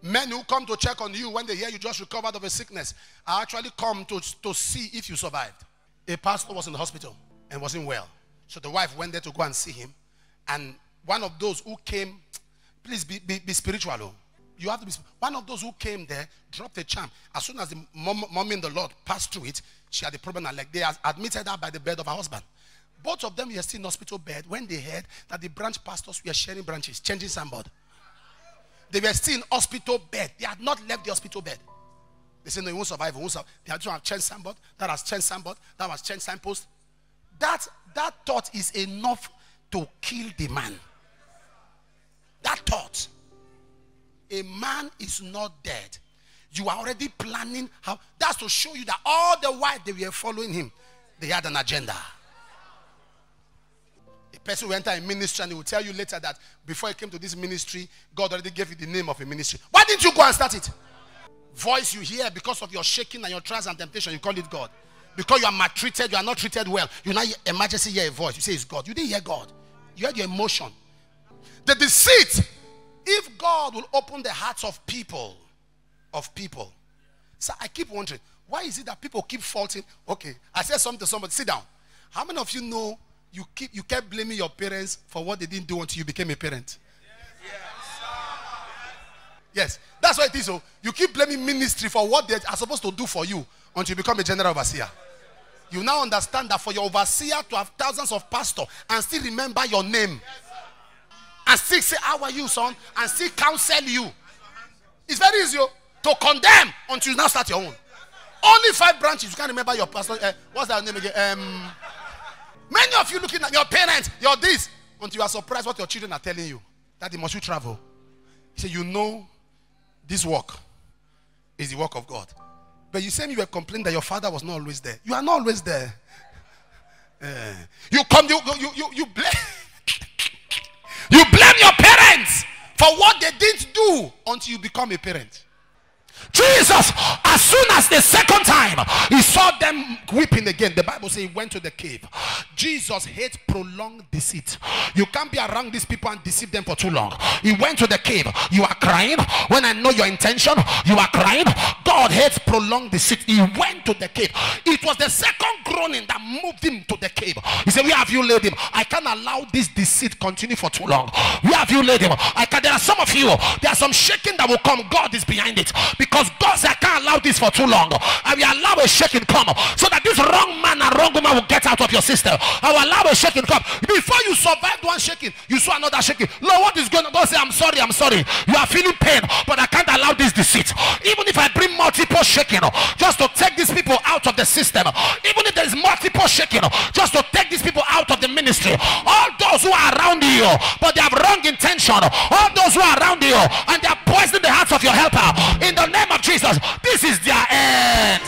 Men who come to check on you when they hear you just recovered of a sickness are actually come to see if you survived. A pastor was in the hospital and wasn't well. So the wife went there to go and see him. And one of those who came, please be spiritual. Oh. You have to be. One of those who came there dropped a charm. As soon as the mom in the Lord passed through it, she had a problem and like they admitted her by the bed of her husband. Both of them were still in hospital bed when they heard that the branch pastors were sharing branches, changing somebody. They were still in hospital bed. They had not left the hospital bed. They said, no, you won't survive. You won't survive. They had to have changed somebody. That has changed somebody. That was changed signpost. That thought is enough to kill the man. That thought. A man is not dead. You are already planning how. That's to show you that all the while they were following him, they had an agenda. A person who entered a ministry and he will tell you later that before he came to this ministry, God already gave you the name of a ministry. Why didn't you go and start it? Voice you hear because of your shaking and your trials and temptation, you call it God. Because you are maltreated, you are not treated well. You now emergency hear a voice. You say it's God. You didn't hear God. You heard your emotion. The deceit. If God will open the hearts of people. So I keep wondering, why is it that people keep faulting? Okay, I said something to somebody. Sit down. How many of you know you kept blaming your parents for what they didn't do until you became a parent? Yes, that's why it is. So you keep blaming ministry for what they are supposed to do for you until you become a general overseer. You now understand that for your overseer to have thousands of pastors and still remember your name and still say, how are you, son? And still counsel you. It's very easy to condemn until you now start your own. Only 5 branches. You can't remember your pastor. What's that name again? Many of you looking at your parents, your this, until you are surprised what your children are telling you. That they must you travel. He said, you know, this work is the work of God. But you say you were complaining that your father was not always there. You are not always there. You blame you blame your parents for what they didn't do until you become a parent. Jesus, as soon as the second time he saw them weeping again, the Bible says he went to the cave. Jesus hates prolonged deceit. You can't be around these people and deceive them for too long. He went to the cave. You are crying when I know your intention. You are crying. God hates prolonged deceit. He went to the cave. It was the second groaning that moved him to the cave. He said, where have you laid him? I can't allow this deceit continue for too long. Where have you laid him? There are some of you, there are some shaking that will come. God is behind it. Because God said, I can't allow this for too long. I will allow a shaking come so that this wrong man and wrong woman will get out of your system. I will allow a shaking come. Before you survived one shaking, you saw another shaking. Lord, what is going on? God say, I'm sorry. You are feeling pain, but I can't allow this deceit. Even if I bring multiple shaking just to take these people out of the system, even if there is multiple shaking just to take these people out of the ministry, all those who are around you but they have wrong intention, all those who are around you and they are poisoning the hearts of your helper, in the name of Jesus, this is their end.